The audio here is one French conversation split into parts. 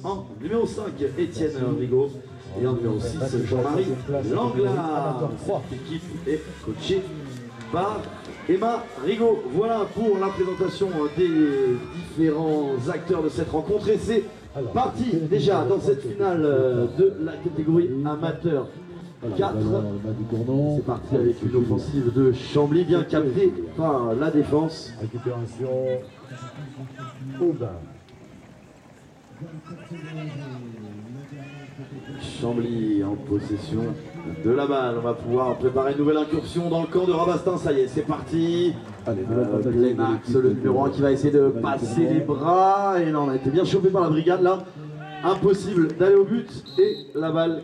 En numéro 5, Étienne Rigaud. Et en numéro 6, Jean-Marie Langlard. Cette équipe est coachée par Emma Rigaud. Voilà pour la présentation des différents acteurs de cette rencontre. Et c'est parti déjà dans cette finale de la catégorie amateur 4. C'est parti avec une offensive de Chambly bien captée par la défense. Récupération Aubin. Chambly en possession de la balle. On va pouvoir préparer une nouvelle incursion dans le camp de Rabastens. Ça y est, c'est parti. Allez, Max, le numéro 1 qui va essayer de passer les bras. Et là, on a été bien chopé par la brigade là. Impossible d'aller au but. Et la balle.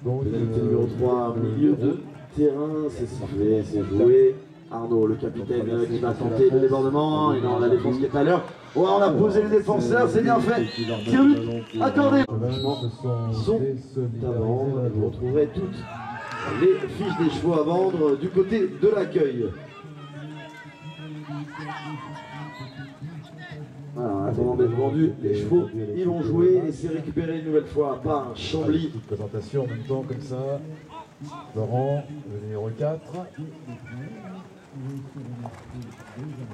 Pénalité numéro 3, milieu de terrain. C'est sifflé, c'est joué. Arnaud, le capitaine, qui va tenter le débordement. Et non, la défense qui est à l'heure. Ouais, on a posé les défenseurs, c'est bien fait. Tir but accordé. Sont à vendre. Vous retrouverez toutes les fiches des chevaux à vendre du côté de l'accueil. Voilà, en attendant d'être vendus, les chevaux ils vont jouer et c'est récupéré une nouvelle fois par Chambly. Petite présentation en même temps comme ça. Laurent, le numéro 4.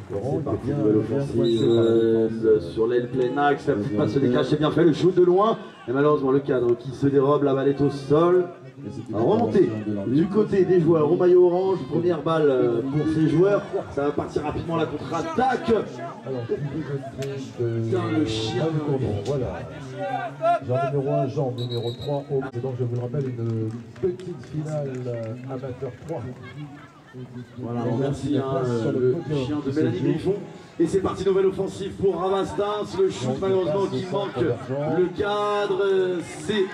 C'est parti, nouvelle offensive sur l'aile pleine axe, la petite passe se décache, c'est bien fait, le shoot de loin. Et malheureusement le cadre qui se dérobe, la balle est au sol. Remontée du côté des joueurs au maillot orange, première balle pour ces joueurs. Ça va partir rapidement la contre-attaque. Le chien. Voilà. Jean numéro 1, Jean numéro 3. Et donc je vous le rappelle, une petite finale amateur 3. Voilà, on remercie le chien de Mélanie Griffon. Et c'est parti, nouvelle offensive pour Rabastens. Le shoot malheureusement qui manque le cadre. C'est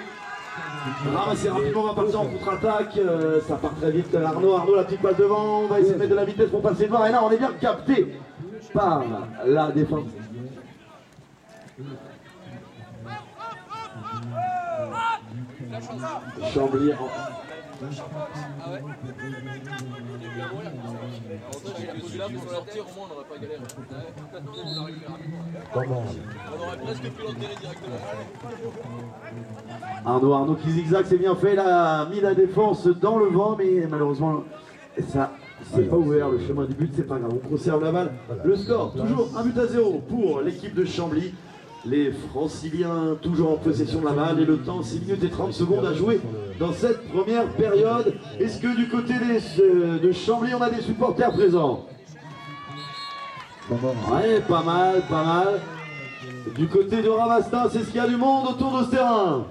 ramassé rapidement, on va partir en contre-attaque. Ça part très vite. Arnaud, la petite passe devant. On va essayer de mettre de la vitesse pour passer devant. Et là, on est bien capté par la défense. Chambly Arnaud qui zigzag, c'est bien fait, il a mis la défense dans le vent, mais malheureusement ça c'est pas ouvert le chemin du but, c'est pas grave, on conserve la balle. Le score, toujours 1-0 pour l'équipe de Chambly. Les Franciliens toujours en possession de la balle et le temps 6 minutes et 30 secondes à jouer dans cette première période. Est-ce que du côté de Chambly on a des supporters présents? Ouais, pas mal. Du côté de Rabastens, est-ce qu'il y a du monde autour de ce terrain?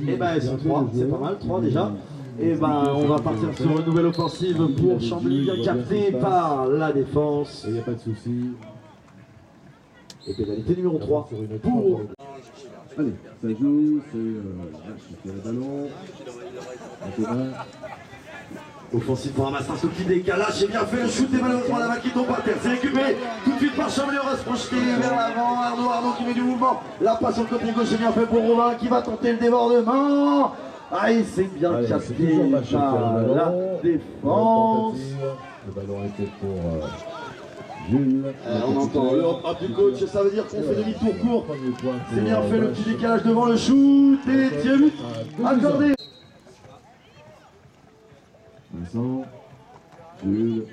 Et ben ils sont 3, c'est pas mal, 3 déjà. Et ben on va partir sur une nouvelle offensive pour Chambly, bien capté par la défense. Il n'y a pas de souci. Et pénalité numéro 3 pour... Allez, ça joue, c'est le ballon. Offensive pour Rabastens, ce petit décalage, c'est bien fait, le shoot et malheureusement la balle qui tombe par terre, c'est récupéré tout de suite par Chambly, on va se projeter vers l'avant, Arnaud qui met du mouvement, la passe sur le côté gauche, c'est bien fait pour Robin qui va tenter le débordement. Aïe, c'est bien capté par la défense. Le ballon était pour... Jules. On entend le hop du coach, ça veut dire qu'on fait demi-tour court. C'est bien fait, le petit décalage devant le shoot et tir but accordé. Vincent, Jules,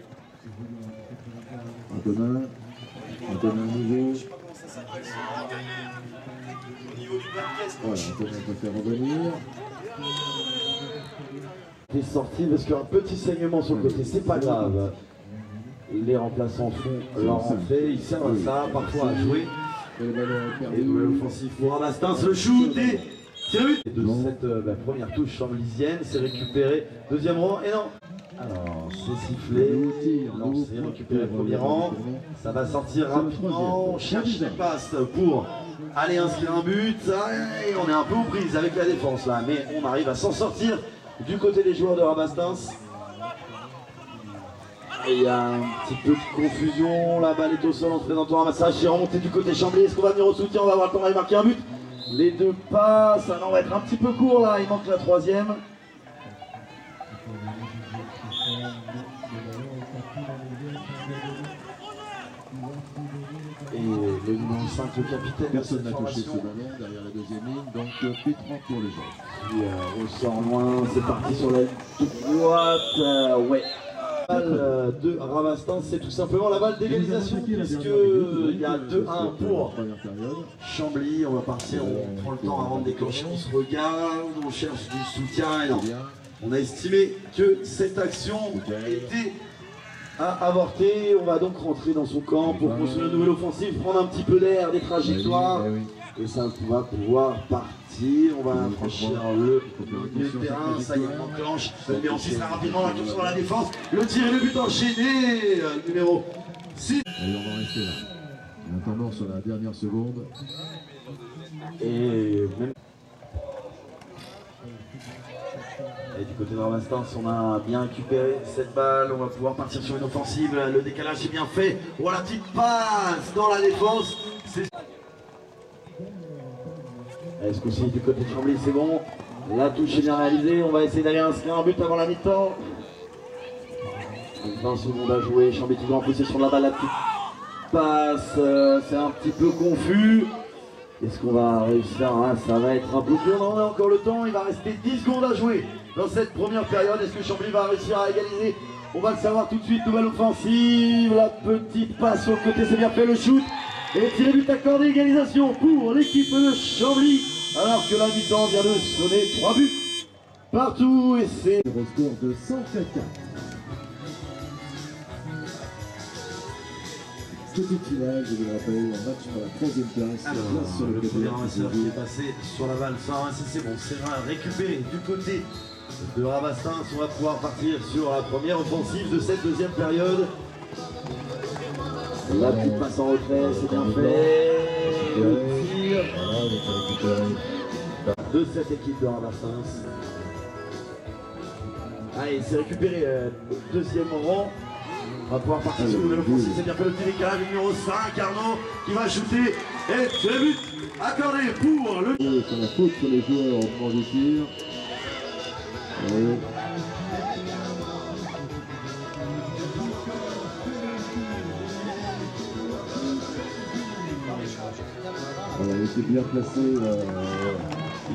Antonin nouveau. Voilà, Antonin peut faire revenir. Il est sorti parce qu'un petit saignement sur le côté, c'est pas grave. Les remplaçants font leur entrée, ils servent à ça, parfois à jouer. Et nouvelle offensive pour Rabastens, le shoot et tir but de cette première touche chamblisienne, c'est récupéré, deuxième rang, et non. Alors c'est sifflé, non c'est récupéré premier rang, ça va sortir rapidement, on cherche les passes pour aller inscrire un but, et on est un peu aux prises avec la défense là, mais on arrive à s'en sortir du côté des joueurs de Rabastens. Et il y a un petit peu de confusion, la balle est au sol, on se présente un ramassage, c'est remonté du côté Chambly, est-ce qu'on va venir au soutien, on va voir comment il marquer un but. Les deux passes, ça va être un petit peu court là, il manque la troisième. Et Le numéro 5, le capitaine. Personne n'a touché ce ballon derrière la deuxième ligne, donc P30 pour les gens. Qui ressort loin, c'est parti sur la droite. Ouais. La balle de Rabastens, c'est tout simplement la balle d'égalisation, puisqu'il y a 2-1 pour Chambly. On va partir, on prend le temps avant de déclencher, on se regarde, on cherche du soutien. Et non. On a estimé que cette action était à avorter. On va donc rentrer dans son camp pour construire une nouvelle offensive, prendre un petit peu d'air, des trajectoires. Et ça va pouvoir partir. On va franchir le terrain. Ça y est, on enclenche. Le numéro 6 très rapidement, la tour sur la défense. Le tir et le but enchaîné. Numéro 6. Et on va rester là. En attendant sur la dernière seconde. Et même. Et du côté de Rabastens, on a bien récupéré cette balle. On va pouvoir partir sur une offensive. Le décalage est bien fait. Oh, la petite passe dans la défense. Est-ce que du côté de Chambly, c'est bon? La touche est bien réalisée. On va essayer d'aller inscrire un but avant la mi-temps. 20 secondes à jouer. Chambly toujours en possession de la balle. La petite passe, c'est un petit peu confus. Est-ce qu'on va réussir? Ça va être un peu dur. Non, on a encore le temps. Il va rester 10 secondes à jouer dans cette première période. Est-ce que Chambly va réussir à égaliser? On va le savoir tout de suite. Nouvelle offensive. La petite passe sur le côté, c'est bien fait. Le shoot. Et tiré but accordé, égalisation pour l'équipe de Chambly. Alors que la mi-temps vient de sonner 3 buts partout. Et c'est au score de 104. Petite finale, je vous le rappelle, un match pour la troisième place. Alors, sur le premier côté ramasseur qui est passé sur la balle sans ramasser, c'est bon, c'est récupéré du côté de Rabastens. On va pouvoir partir sur la première offensive de cette deuxième période. La petite passe en retrait, c'est bien fait. Le tir de cette équipe de Rabastens. Allez, c'est récupéré, deuxième rang. On va pouvoir partir sur une nouvelle offensive, c'est bien fait le petit décalage, numéro 5, Arnaud qui va shooter. Et c'est le but accordé pour le... Sur la faute sur les joueurs au moment du tir. Voilà, il était bien placé.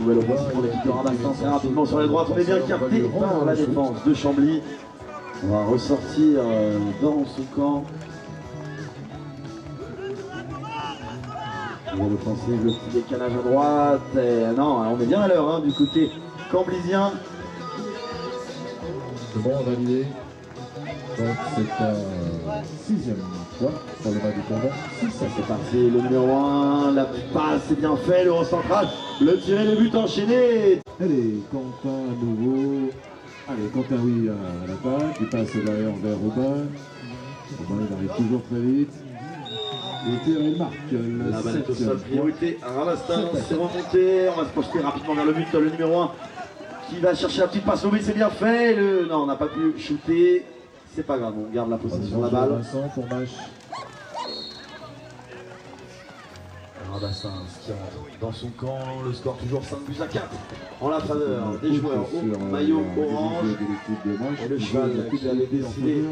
Nouvelle offensive pour l'équipe de Rabastens, très rapidement sur les droites. On est bien capté par la défense de Chambly. On va ressortir dans son camp. Nouvelle offensive, le petit décalage à droite. Et non, on est bien à l'heure du côté camblisien. C'est bon, validé. Donc c'est un sixième point pour le match du combat. Ça c'est parti, le numéro 1, la passe c'est bien fait, le recentrage, le tiré, le but enchaîné. Allez, Quentin à nouveau. Allez, Quentin oui à l'attaque, il passe derrière vers Robin. Robin il arrive toujours très vite. Et tir et marque. La balle est au sol, priorité à Rabastens, c'est remonté, on va se projeter rapidement vers le but, le numéro 1 qui va chercher la petite passe au but, c'est bien fait. Non, on n'a pas pu shooter, c'est pas grave, on garde la possession de la balle. Vincent pour Mâche. Rabastens qui rentre dans son camp, le score toujours 5-4 en la faveur des joueurs au maillot orange. Et le cheval qui avait décidé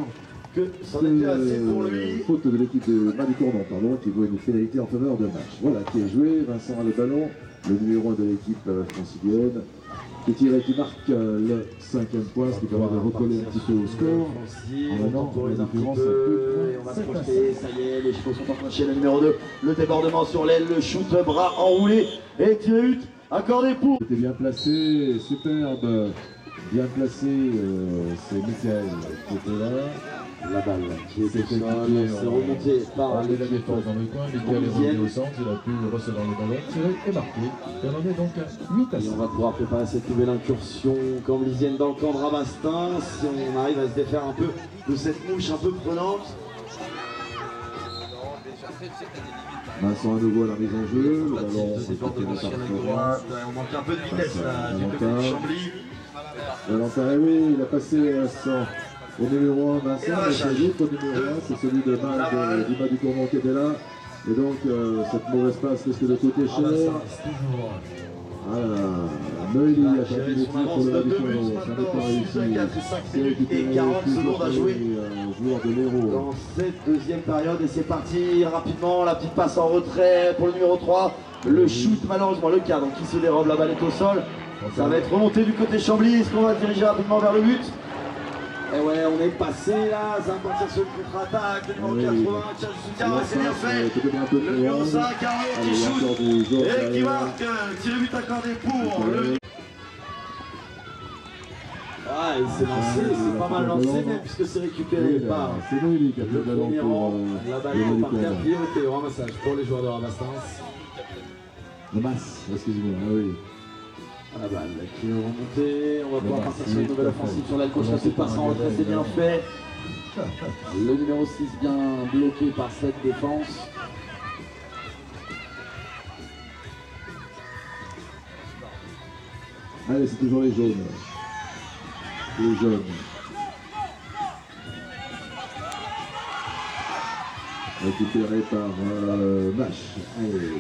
que c'en était assez pour lui. Faute de l'équipe de Malicournon, pardon, qui voit une pénalité en faveur de match. Voilà, qui est joué. Vincent a le ballon, le numéro 1 de l'équipe francilienne, qui tire et qui marque le 5e point, ce qui permet de recoller un petit peu au score. On temporise un petit peu et on va se projeter. Ça y est, les chevaux sont enclenchés. Le numéro 2, le débordement sur l'aile, le shoot, bras enroulé et tiré but accordé pour. C'était bien placé, superbe. Bien placé, c'est Michael qui était là. La balle qui était c'est remonté par la défense dans le coin. Michael est revenu au centre, il a pu recevoir le ballon, tiré et marqué. Et on en est donc à 8 à 5. Et on va pouvoir préparer cette nouvelle incursion camblisienne dans le camp de Rabastens. Si on arrive à se défaire un peu de cette mouche un peu prenante. Vincent à nouveau à la mise en jeu. Le ballon c'est fort de Michel à droite. On manque un peu de vitesse là du côté de Chambly. Valentin, oui, il a passé Vincent au numéro 1, Vincent, mais c'est l'autre numéro 1, c'est celui de Dumas du Courmont qui était là. Et donc cette mauvaise passe risque de coûter cher. Noélie a Gérer perdu le son tir pour avance le de bas du 2 buts corner. Ça maintenant, n'est pas 6 réussi. 4 et 5 minutes et 40 secondes à jouer Joueur de l'Hérault. dans cette deuxième période. Et c'est parti rapidement, la petite passe en retrait pour le numéro 3. Le shoot, malheureusement, le cadre qui se dérobe, la balle est au sol. Ça va être remonté du côté Chambly. Est-ce qu'on va diriger rapidement vers le but? Et ouais, on est passé là, ça va partir sur le contre-attaque. Le numéro 80 qui a le soutien, c'est bien fait. Le numéro 5, Arnaud qui shoot et qui marque. Tir but accordé pour le... Ah, il s'est lancé, c'est pas mal lancé même puisque c'est récupéré par c'est Noélie qui a fait le le ballon premier pour rang. La balle est par terre, priorité au ramassage pour les joueurs de Rabastens. le Mas, excusez-moi, ah oui. La balle qui est remontée, on va pouvoir partir sur une nouvelle offensive sur l'aile gauche, la petite passe en retrait, c'est bien fait. Le numéro 6 bien bloqué par cette défense. Allez, c'est toujours les jaunes. Les jaunes. Récupéré par Mash. Allez.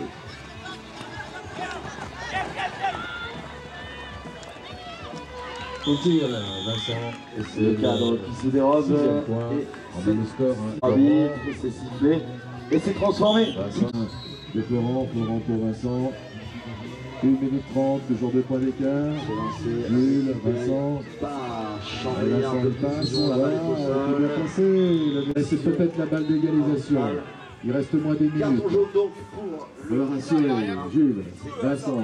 Au tir, Vincent. Et c'est Le cadre qui se dérobe. 6e point. On a le score. Arbitre, c'est sifflé. Et c'est transformé. De Florent pour Vincent. 1 minute 30, toujours 2 points d'écart. Jules, Vincent. Chambly, un peu de précision, la balle est au sol. C'est peut-être la balle d'égalisation. Il reste moins d'une minute. Carton jaune donc pour Le ratio, Jules, Vincent.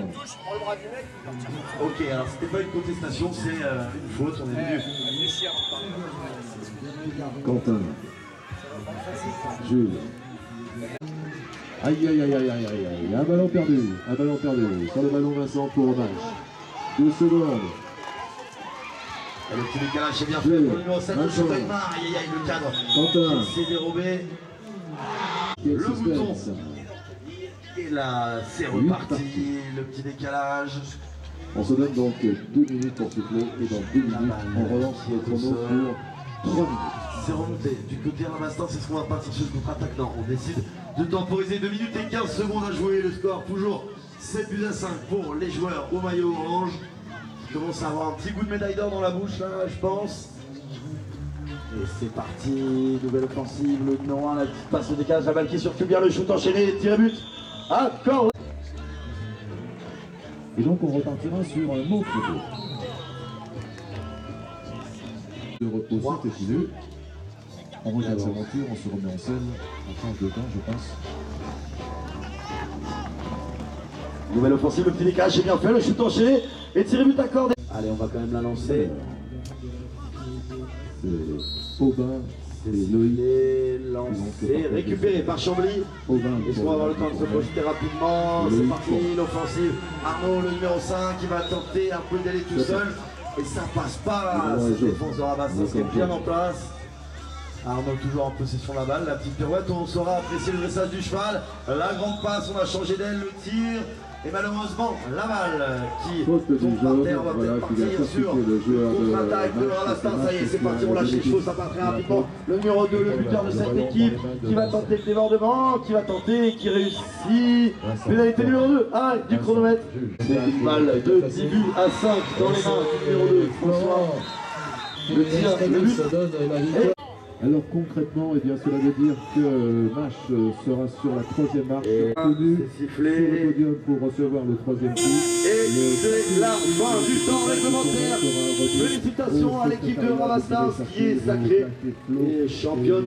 Ok, alors c'était pas une contestation, c'est une faute, on est venu. Quentin. Jules. Aïe aïe aïe aïe aïe aïe aïe. Un ballon perdu. Un ballon perdu. Sur le ballon Vincent pour Hommage. 2 secondes. Et le petit décalage c'est bien fait pour le numéro 7 de Chouteigmar. Aïe aïe aïe, le cadre Quentin. qui s'est dérobé. Quel Le bouton. suspense. Et là c'est reparti, le petit décalage. On se donne donc 2 minutes pour souffler et dans 2 minutes on relance le chrono pour 3 minutes. C'est remonté du côté Rabastens, c'est ce qu'on va partir sur le contre-attaque. Non, on décide de temporiser 2 minutes et 15 secondes à jouer. Le score toujours 7 buts à 5 pour les joueurs au maillot orange. Qui commencent à avoir un petit goût de médaille d'or dans la bouche là, je pense. Et c'est parti, nouvelle offensive, le numéro 1, la petite passe au décalage, la balle qui circule bien, le shoot enchaîné, tir et but. Accord. Et donc on repartira sur un autre jeu. De repos, c'est fini. On regarde l'aventure, on se remet en scène, on change de temps, je pense. Nouvelle offensive, le petit décalage, c'est bien fait, le shoot enchaîné et tir et but accordé. Allez, on va quand même la lancer. C'est Aubin et Il Loïc. est lancé, récupéré par Chambly. Aubin Est-ce qu'on va avoir le temps de se projeter rapidement? C'est parti, l'offensive. Arnaud, le numéro 5, qui va tenter un peu d'aller tout seul. Et ça passe pas. Cette défense de Rabastens qui est bien en place. Arnaud toujours en possession de la balle. La petite pirouette, on saura apprécier le dressage du cheval. La grande passe, on a changé d'aile, le tir. Et malheureusement, la balle qui tombe par terre va peut-être partir sur le contre-attaque de Rabastens. Ça y est, c'est parti, on lâche les choses, ça part très rapidement. Le numéro 2, le buteur de cette équipe, qui va tenter le débordement, qui va tenter, qui réussit. Pénalité numéro 2, du chronomètre. C'est une balle de 10 buts à 5 dans les mains du numéro 2, François. Le tir, le but. Alors concrètement, eh bien, cela veut dire que Mash sera sur la 3e marche, tenu C'est sur le sifflé. podium pour recevoir le 3e prix. Et c'est la fin du temps réglementaire. Félicitations à l'équipe de Rabastens qui est sacrée et championne.